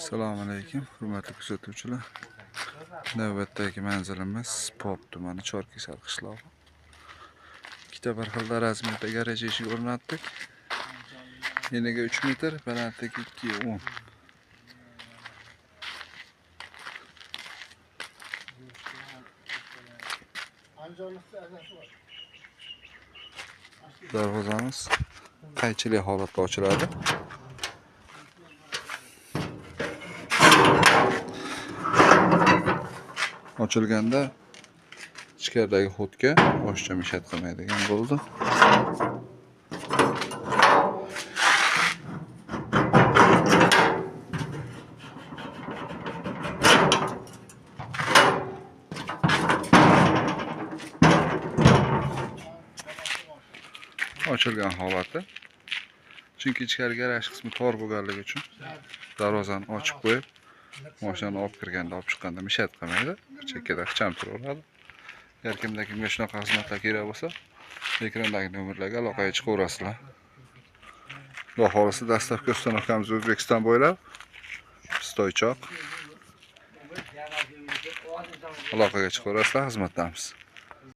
Assalomu alaykum, hurmatli kuzatuvchilar. Navbatdagi manzilimiz Pop tumani Chorkesar qishlog'i. Ikkita bir xil razmerda garaj eshigi o'rnatdik. Eniga 3 metr, balandligi 2.10. Darvozamiz qaychili holatda ochiladi. Ochilganda ichkaridagi xodga boshqa mishat qilmaydigan bo'ldi. Ochilgan holati. Chunki ichkari garaj qismi tor bo'lganligi uchun darvozani ochib qo'yib, mashinani olib kirganda, olib chiqqanda mishat qilmaydi. Chekkada ixcham turaveradi. Agar kimga shunaqa xizmatlar kerak bo'lsa, ekrandagi nomerlarga aloqaga chiqaverasizlar. Xudo xolisa dastlabki ustanovkamiz O'zbekiston bo'ylab Stoychoq. Aloqaga chiqaverasizlar, xizmatdamiz.